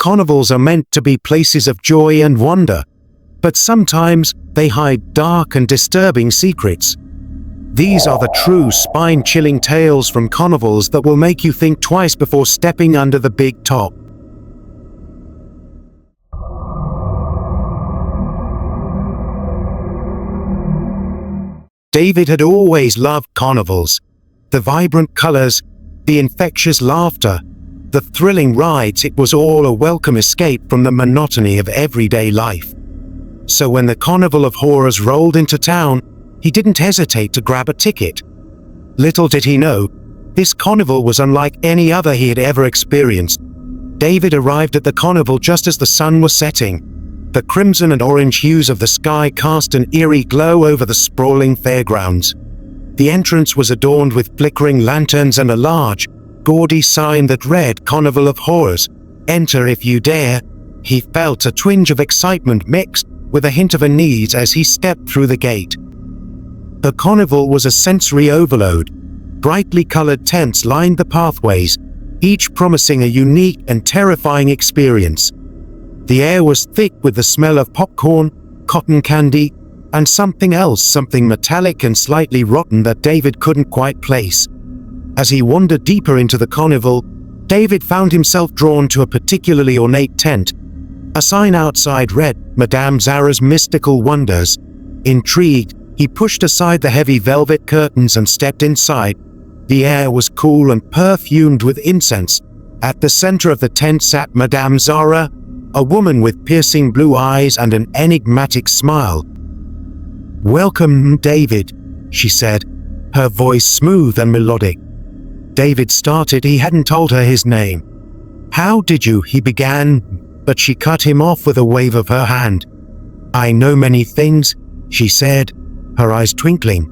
Carnivals are meant to be places of joy and wonder, but sometimes they hide dark and disturbing secrets. These are the true spine-chilling tales from carnivals that will make you think twice before stepping under the big top. David had always loved carnivals. The vibrant colors, the infectious laughter, the thrilling rides, it was all a welcome escape from the monotony of everyday life. So when the Carnival of Horrors rolled into town, he didn't hesitate to grab a ticket. Little did he know, this carnival was unlike any other he had ever experienced. David arrived at the carnival just as the sun was setting. The crimson and orange hues of the sky cast an eerie glow over the sprawling fairgrounds. The entrance was adorned with flickering lanterns and a large, gaudy sign that read "Carnival of Horrors, enter if you dare." He felt a twinge of excitement mixed with a hint of unease as he stepped through the gate. The carnival was a sensory overload. Brightly colored tents lined the pathways, each promising a unique and terrifying experience. The air was thick with the smell of popcorn, cotton candy, and something else, something metallic and slightly rotten that David couldn't quite place. As he wandered deeper into the carnival, David found himself drawn to a particularly ornate tent. A sign outside read, "Madame Zara's Mystical Wonders." Intrigued, he pushed aside the heavy velvet curtains and stepped inside. The air was cool and perfumed with incense. At the center of the tent sat Madame Zara, a woman with piercing blue eyes and an enigmatic smile. "Welcome, David," she said, her voice smooth and melodic. David started. He hadn't told her his name. "How did you?" he began, but she cut him off with a wave of her hand. "I know many things," she said, her eyes twinkling.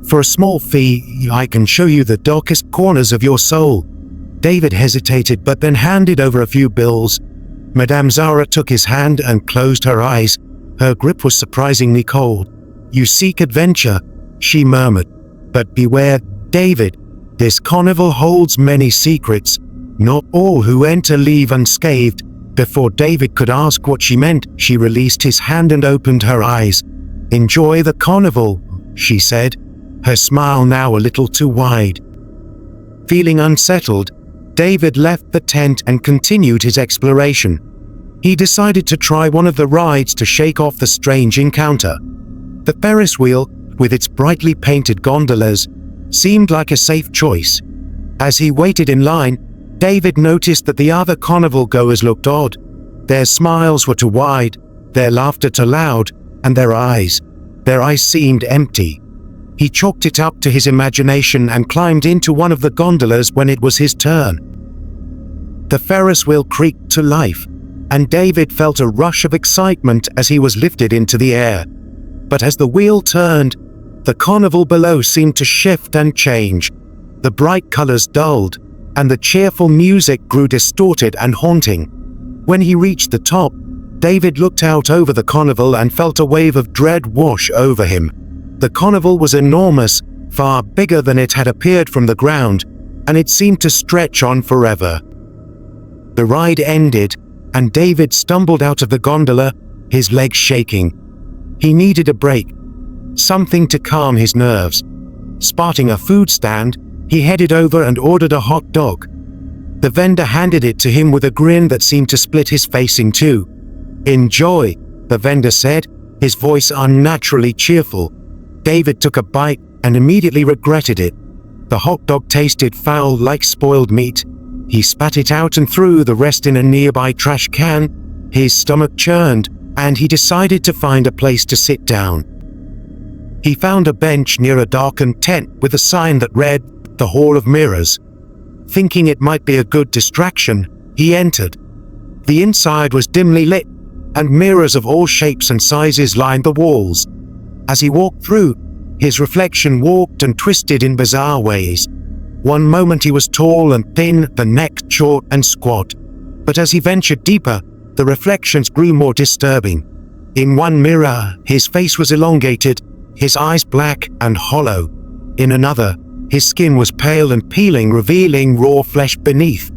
"For a small fee, I can show you the darkest corners of your soul." David hesitated but then handed over a few bills. Madame Zara took his hand and closed her eyes. Her grip was surprisingly cold. "You seek adventure," she murmured. "But beware, David. This carnival holds many secrets. Not all who enter leave unscathed." Before David could ask what she meant, she released his hand and opened her eyes. "Enjoy the carnival," she said, her smile now a little too wide. Feeling unsettled, David left the tent and continued his exploration. He decided to try one of the rides to shake off the strange encounter. The Ferris wheel, with its brightly painted gondolas, seemed like a safe choice. As he waited in line, David noticed that the other carnival goers looked odd. Their smiles were too wide, their laughter too loud, and their eyes seemed empty. He chalked it up to his imagination and climbed into one of the gondolas when it was his turn. The Ferris wheel creaked to life, and David felt a rush of excitement as he was lifted into the air. But as the wheel turned, the carnival below seemed to shift and change. The bright colors dulled, and the cheerful music grew distorted and haunting. When he reached the top, David looked out over the carnival and felt a wave of dread wash over him. The carnival was enormous, far bigger than it had appeared from the ground, and it seemed to stretch on forever. The ride ended, and David stumbled out of the gondola, his legs shaking. He needed a break, something to calm his nerves. Spotting a food stand, he headed over and ordered a hot dog. The vendor handed it to him with a grin that seemed to split his face in two. "Enjoy," the vendor said, his voice unnaturally cheerful. David took a bite and immediately regretted it. The hot dog tasted foul like spoiled meat. He spat it out and threw the rest in a nearby trash can. His stomach churned, and he decided to find a place to sit down. He found a bench near a darkened tent with a sign that read, "The Hall of Mirrors." Thinking it might be a good distraction, he entered. The inside was dimly lit, and mirrors of all shapes and sizes lined the walls. As he walked through, his reflection walked and twisted in bizarre ways. One moment he was tall and thin, the next short and squat. But as he ventured deeper, the reflections grew more disturbing. In one mirror, his face was elongated, his eyes black and hollow. In another, his skin was pale and peeling, revealing raw flesh beneath.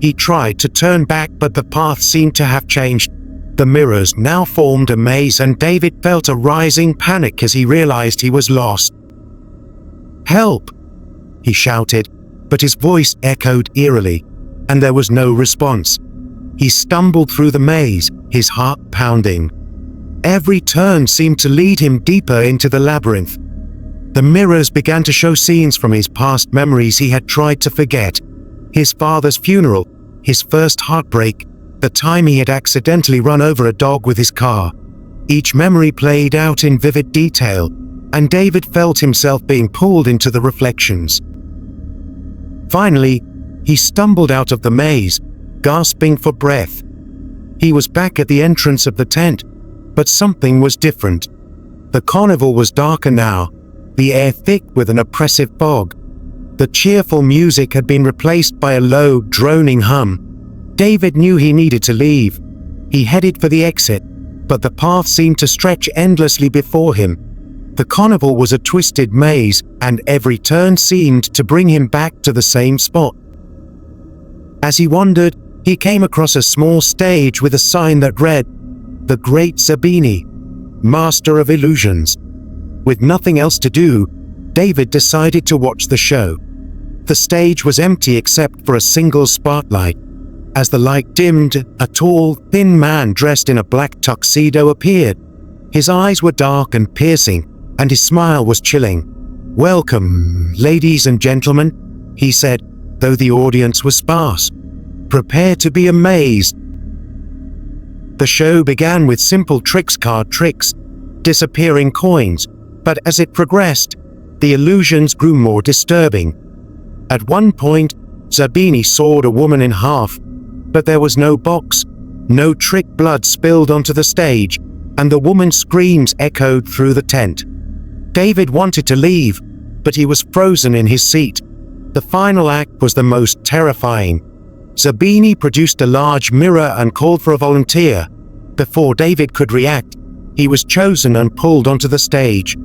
He tried to turn back, but the path seemed to have changed. The mirrors now formed a maze, and David felt a rising panic as he realized he was lost. "Help!" he shouted, but his voice echoed eerily, and there was no response. He stumbled through the maze, his heart pounding. Every turn seemed to lead him deeper into the labyrinth. The mirrors began to show scenes from his past memories he had tried to forget. His father's funeral, his first heartbreak, the time he had accidentally run over a dog with his car. Each memory played out in vivid detail, and David felt himself being pulled into the reflections. Finally, he stumbled out of the maze, gasping for breath. He was back at the entrance of the tent, but something was different. The carnival was darker now, the air thick with an oppressive fog. The cheerful music had been replaced by a low, droning hum. David knew he needed to leave. He headed for the exit, but the path seemed to stretch endlessly before him. The carnival was a twisted maze, and every turn seemed to bring him back to the same spot. As he wandered, he came across a small stage with a sign that read, "The Great Zabini, Master of Illusions." With nothing else to do, David decided to watch the show. The stage was empty except for a single spotlight. As the light dimmed, a tall, thin man dressed in a black tuxedo appeared. His eyes were dark and piercing, and his smile was chilling. "Welcome, ladies and gentlemen," he said, though the audience was sparse. "Prepare to be amazed." The show began with simple card tricks, disappearing coins, but as it progressed, the illusions grew more disturbing. At one point, Zabini sawed a woman in half, but there was no box, no trick. Blood spilled onto the stage, and the woman's screams echoed through the tent. David wanted to leave, but he was frozen in his seat. The final act was the most terrifying. Zabini produced a large mirror and called for a volunteer. Before David could react, he was chosen and pulled onto the stage.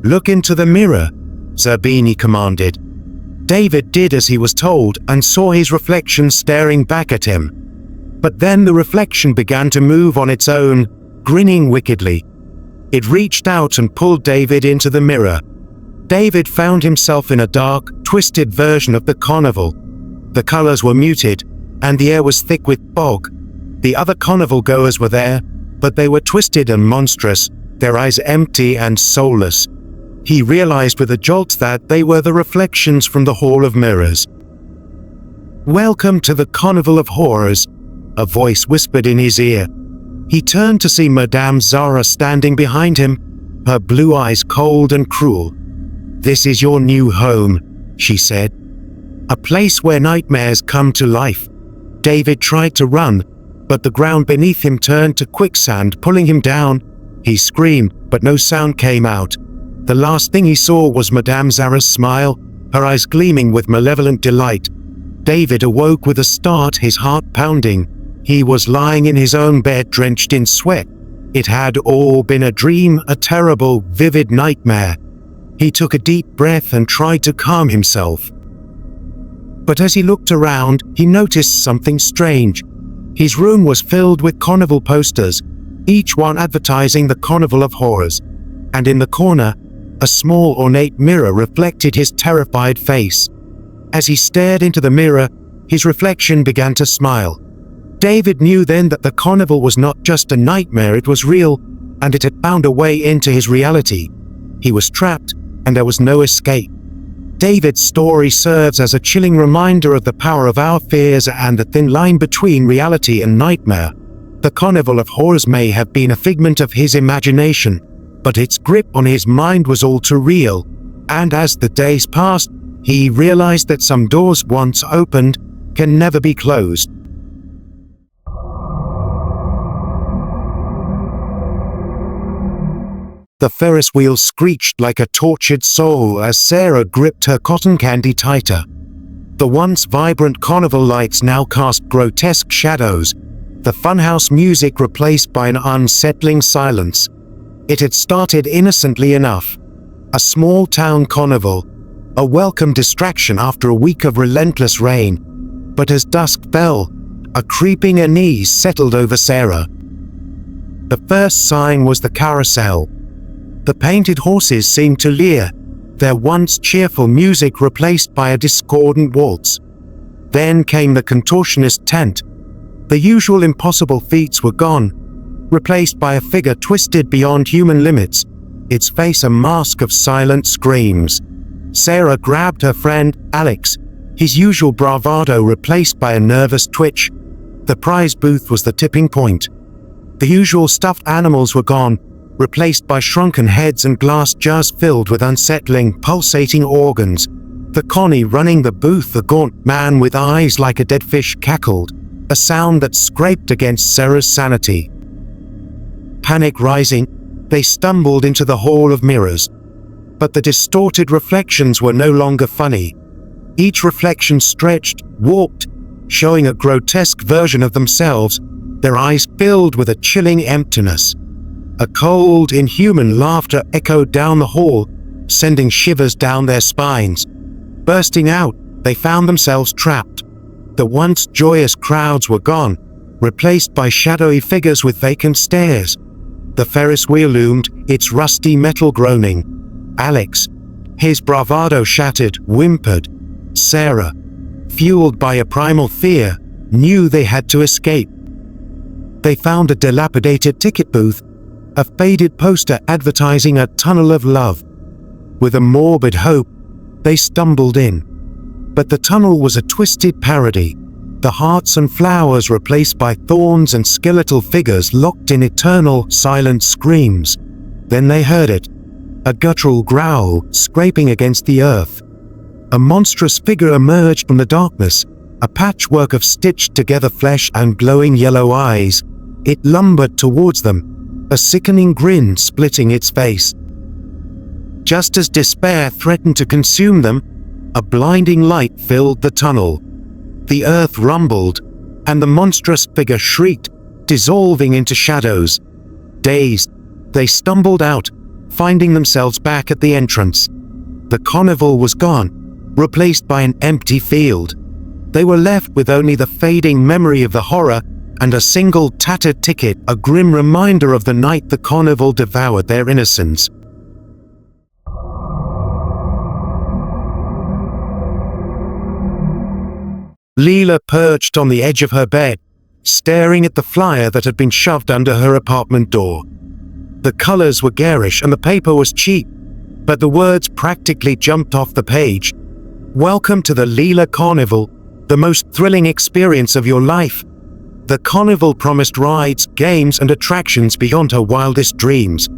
"Look into the mirror," Zabini commanded. David did as he was told and saw his reflection staring back at him. But then the reflection began to move on its own, grinning wickedly. It reached out and pulled David into the mirror. David found himself in a dark, twisted version of the carnival. The colors were muted, and the air was thick with fog. The other carnival goers were there, but they were twisted and monstrous, their eyes empty and soulless. He realized with a jolt that they were the reflections from the Hall of Mirrors. "Welcome to the Carnival of Horrors," a voice whispered in his ear. He turned to see Madame Zara standing behind him, her blue eyes cold and cruel. "This is your new home," she said. "A place where nightmares come to life." David tried to run, but the ground beneath him turned to quicksand, pulling him down. He screamed, but no sound came out. The last thing he saw was Madame Zara's smile, her eyes gleaming with malevolent delight. David awoke with a start, his heart pounding. He was lying in his own bed, drenched in sweat. It had all been a dream, a terrible, vivid nightmare. He took a deep breath and tried to calm himself. But as he looked around, he noticed something strange. His room was filled with carnival posters, each one advertising the Carnival of Horrors. And in the corner, a small ornate mirror reflected his terrified face. As he stared into the mirror, his reflection began to smile. David knew then that the carnival was not just a nightmare, it was real, and it had found a way into his reality. He was trapped, and there was no escape. David's story serves as a chilling reminder of the power of our fears and the thin line between reality and nightmare. The Carnival of Horrors may have been a figment of his imagination, but its grip on his mind was all too real, and as the days passed, he realized that some doors once opened can never be closed. The Ferris wheel screeched like a tortured soul as Sarah gripped her cotton candy tighter. The once vibrant carnival lights now cast grotesque shadows, the funhouse music replaced by an unsettling silence. It had started innocently enough. A small town carnival, a welcome distraction after a week of relentless rain. But as dusk fell, a creeping unease settled over Sarah. The first sign was the carousel. The painted horses seemed to leer, their once cheerful music replaced by a discordant waltz. Then came the contortionist tent. The usual impossible feats were gone, replaced by a figure twisted beyond human limits, its face a mask of silent screams. Sarah grabbed her friend, Alex, his usual bravado replaced by a nervous twitch. The prize booth was the tipping point. The usual stuffed animals were gone, replaced by shrunken heads and glass jars filled with unsettling, pulsating organs. The Connie running the booth, the gaunt man with eyes like a dead fish, cackled, a sound that scraped against Sarah's sanity. Panic rising, they stumbled into the Hall of Mirrors. But the distorted reflections were no longer funny. Each reflection stretched, warped, showing a grotesque version of themselves, their eyes filled with a chilling emptiness. A cold, inhuman laughter echoed down the hall, sending shivers down their spines. Bursting out, they found themselves trapped. The once joyous crowds were gone, replaced by shadowy figures with vacant stares. The Ferris wheel loomed, its rusty metal groaning. Alex, his bravado shattered, whimpered. Sarah, fueled by a primal fear, knew they had to escape. They found a dilapidated ticket booth, a faded poster advertising a tunnel of love. With a morbid hope, they stumbled in. But the tunnel was a twisted parody, the hearts and flowers replaced by thorns and skeletal figures locked in eternal, silent screams. Then they heard it, a guttural growl scraping against the earth. A monstrous figure emerged from the darkness, a patchwork of stitched-together flesh and glowing yellow eyes. It lumbered towards them, a sickening grin splitting its face. Just as despair threatened to consume them, a blinding light filled the tunnel. The earth rumbled, and the monstrous figure shrieked, dissolving into shadows. Dazed, they stumbled out, finding themselves back at the entrance. The carnival was gone, replaced by an empty field. They were left with only the fading memory of the horror and a single tattered ticket, a grim reminder of the night the carnival devoured their innocence. Leela perched on the edge of her bed, staring at the flyer that had been shoved under her apartment door. The colors were garish and the paper was cheap, but the words practically jumped off the page. Welcome to the Leela Carnival, the most thrilling experience of your life. The carnival promised rides, games, and attractions beyond her wildest dreams.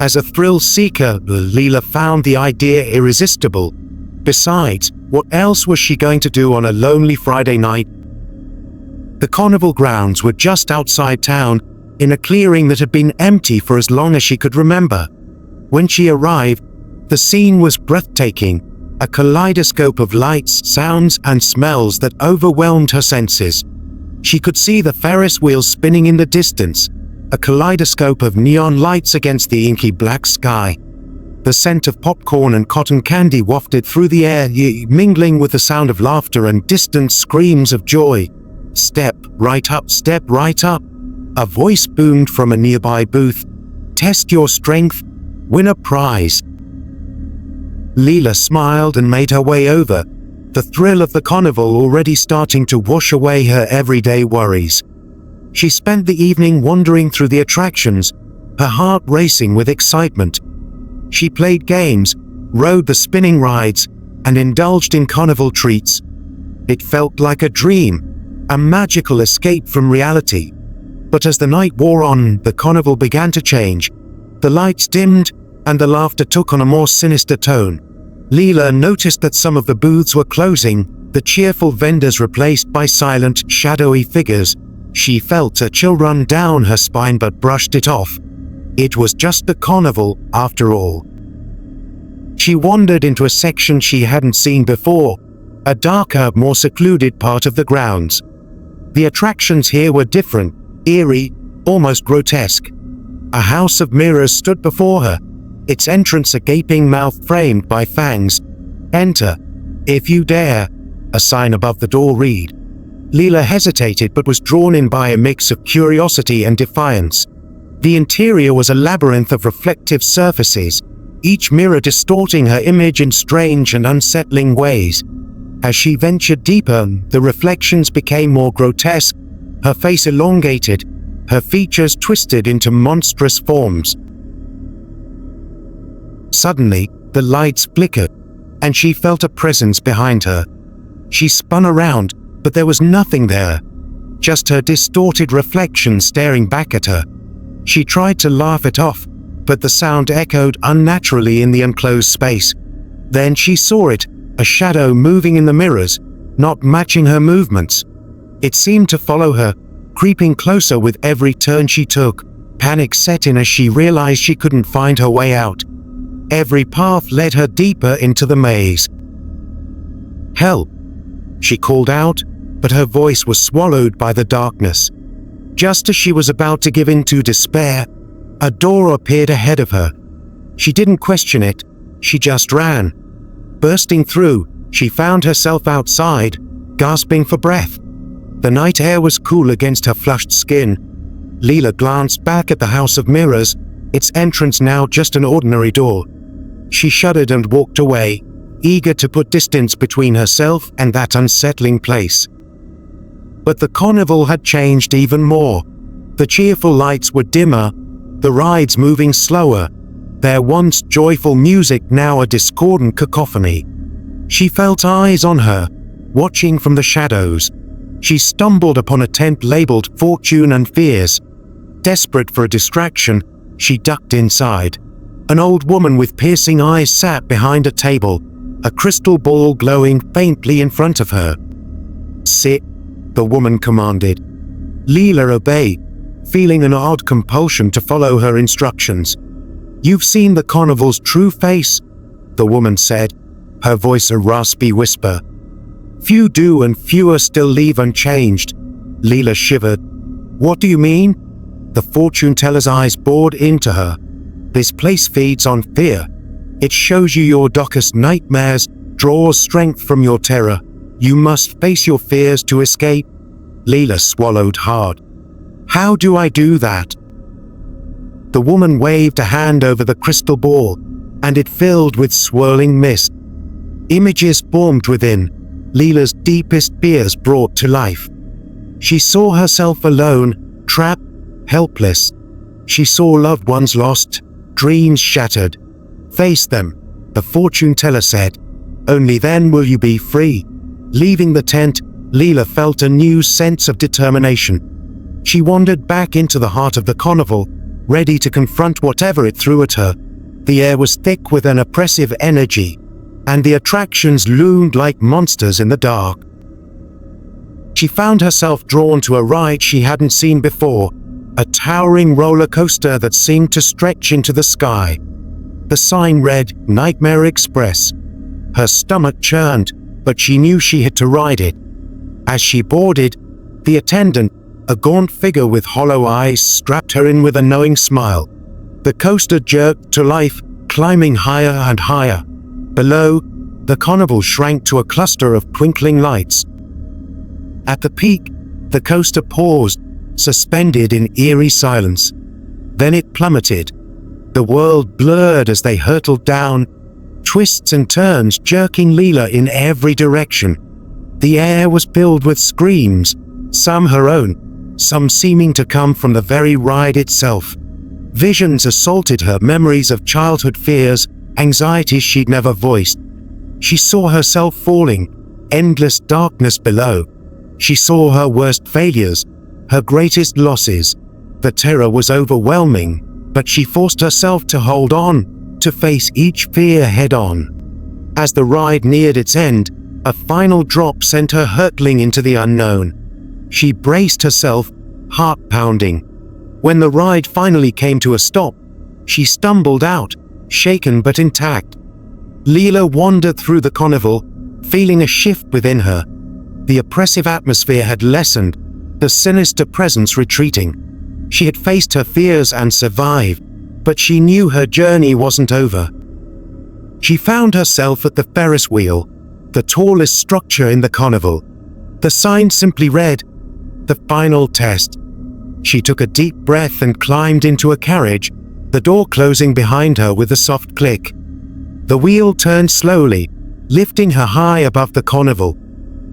As a thrill seeker, Leela found the idea irresistible. Besides, what else was she going to do on a lonely Friday night? The carnival grounds were just outside town, in a clearing that had been empty for as long as she could remember. When she arrived, the scene was breathtaking, a kaleidoscope of lights, sounds, and smells that overwhelmed her senses. She could see the Ferris wheel spinning in the distance, a kaleidoscope of neon lights against the inky black sky. The scent of popcorn and cotton candy wafted through the air, mingling with the sound of laughter and distant screams of joy. Step right up, step right up. A voice boomed from a nearby booth. Test your strength, win a prize. Leela smiled and made her way over, the thrill of the carnival already starting to wash away her everyday worries. She spent the evening wandering through the attractions, her heart racing with excitement. She played games, rode the spinning rides, and indulged in carnival treats. It felt like a dream, a magical escape from reality. But as the night wore on, the carnival began to change. The lights dimmed, and the laughter took on a more sinister tone. Leela noticed that some of the booths were closing, the cheerful vendors replaced by silent, shadowy figures. She felt a chill run down her spine but brushed it off. It was just a carnival, after all. She wandered into a section she hadn't seen before, a darker, more secluded part of the grounds. The attractions here were different, eerie, almost grotesque. A house of mirrors stood before her, its entrance a gaping mouth framed by fangs. Enter, if you dare, a sign above the door read. Leela hesitated but was drawn in by a mix of curiosity and defiance. The interior was a labyrinth of reflective surfaces, each mirror distorting her image in strange and unsettling ways. As she ventured deeper, the reflections became more grotesque, her face elongated, her features twisted into monstrous forms. Suddenly, the lights flickered, and she felt a presence behind her. She spun around, but there was nothing there, just her distorted reflection staring back at her. She tried to laugh it off, but the sound echoed unnaturally in the enclosed space. Then she saw it, a shadow moving in the mirrors, not matching her movements. It seemed to follow her, creeping closer with every turn she took. Panic set in as she realized she couldn't find her way out. Every path led her deeper into the maze. "Help!" she called out, but her voice was swallowed by the darkness. Just as she was about to give in to despair, a door appeared ahead of her. She didn't question it, she just ran. Bursting through, she found herself outside, gasping for breath. The night air was cool against her flushed skin. Leela glanced back at the House of Mirrors, its entrance now just an ordinary door. She shuddered and walked away, eager to put distance between herself and that unsettling place. But the carnival had changed even more. The cheerful lights were dimmer, the rides moving slower, their once joyful music now a discordant cacophony. She felt eyes on her, watching from the shadows. She stumbled upon a tent labeled Fortune and Fears. Desperate for a distraction, she ducked inside. An old woman with piercing eyes sat behind a table, a crystal ball glowing faintly in front of her. "Sit," the woman commanded. Leela obeyed, feeling an odd compulsion to follow her instructions. "You've seen the carnival's true face," the woman said, her voice a raspy whisper. "Few do and fewer still leave unchanged." Leela shivered. "What do you mean?" The fortune teller's eyes bored into her. "This place feeds on fear. It shows you your darkest nightmares, draws strength from your terror. You must face your fears to escape." Leela swallowed hard. "How do I do that?" The woman waved a hand over the crystal ball, and it filled with swirling mist. Images formed within, Leela's deepest fears brought to life. She saw herself alone, trapped, helpless. She saw loved ones lost, dreams shattered. "Face them," the fortune teller said. "Only then will you be free." Leaving the tent, Leela felt a new sense of determination. She wandered back into the heart of the carnival, ready to confront whatever it threw at her. The air was thick with an oppressive energy, and the attractions loomed like monsters in the dark. She found herself drawn to a ride she hadn't seen before, a towering roller coaster that seemed to stretch into the sky. The sign read, "Nightmare Express." Her stomach churned, but she knew she had to ride it. As she boarded, the attendant, a gaunt figure with hollow eyes, strapped her in with a knowing smile. The coaster jerked to life, climbing higher and higher. Below, the carnival shrank to a cluster of twinkling lights. At the peak, the coaster paused, suspended in eerie silence. Then it plummeted. The world blurred as they hurtled down, twists and turns jerking Leela in every direction. The air was filled with screams, some her own, some seeming to come from the very ride itself. Visions assaulted her, memories of childhood fears, anxieties she'd never voiced. She saw herself falling, endless darkness below. She saw her worst failures, her greatest losses. The terror was overwhelming, but she forced herself to hold on, to face each fear head-on. As the ride neared its end, a final drop sent her hurtling into the unknown. She braced herself, heart pounding. When the ride finally came to a stop, she stumbled out, shaken but intact. Leela wandered through the carnival, feeling a shift within her. The oppressive atmosphere had lessened, the sinister presence retreating. She had faced her fears and survived, but she knew her journey wasn't over. She found herself at the Ferris wheel, the tallest structure in the carnival. The sign simply read, "The final test." She took a deep breath and climbed into a carriage, the door closing behind her with a soft click. The wheel turned slowly, lifting her high above the carnival.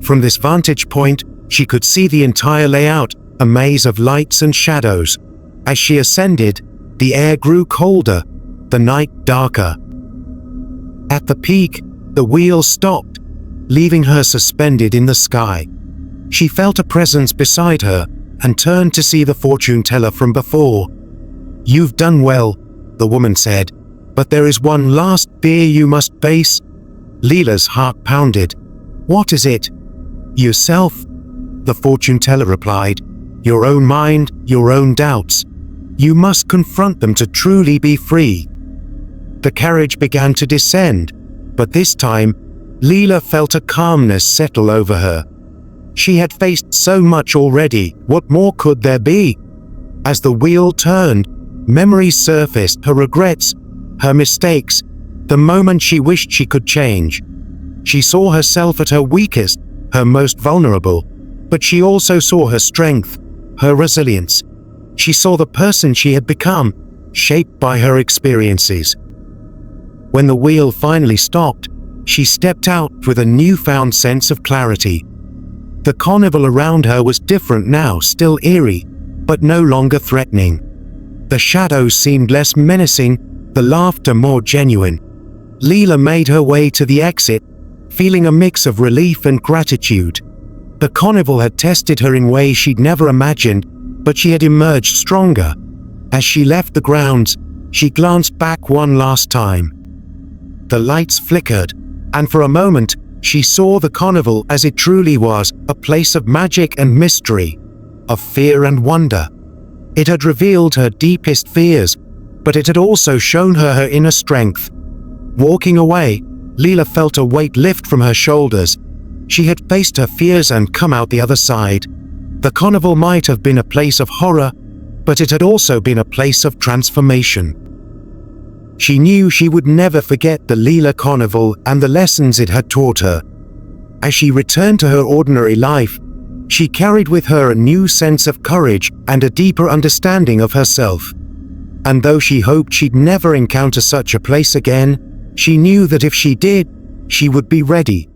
From this vantage point, she could see the entire layout, a maze of lights and shadows. As she ascended, the air grew colder, the night darker. At the peak, the wheel stopped, leaving her suspended in the sky. She felt a presence beside her and turned to see the fortune teller from before. "You've done well," the woman said, "but there is one last fear you must face." Leela's heart pounded. "What is it?" "Yourself," the fortune teller replied. "Your own mind, your own doubts. You must confront them to truly be free." The carriage began to descend, but this time, Leela felt a calmness settle over her. She had faced so much already, what more could there be? As the wheel turned, memories surfaced, her regrets, her mistakes, the moment she wished she could change. She saw herself at her weakest, her most vulnerable, but she also saw her strength, her resilience. She saw the person she had become, shaped by her experiences. When the wheel finally stopped, she stepped out with a newfound sense of clarity. The carnival around her was different now, still eerie, but no longer threatening. The shadows seemed less menacing, the laughter more genuine. Leela made her way to the exit, feeling a mix of relief and gratitude. The carnival had tested her in ways she'd never imagined, but she had emerged stronger. As she left the grounds, she glanced back one last time. The lights flickered, and for a moment, she saw the carnival as it truly was, a place of magic and mystery, of fear and wonder. It had revealed her deepest fears, but it had also shown her her inner strength. Walking away, Leela felt a weight lift from her shoulders. She had faced her fears and come out the other side. The carnival might have been a place of horror, but it had also been a place of transformation. She knew she would never forget the Leela Carnival and the lessons it had taught her. As she returned to her ordinary life, she carried with her a new sense of courage and a deeper understanding of herself. And though she hoped she'd never encounter such a place again, she knew that if she did, she would be ready.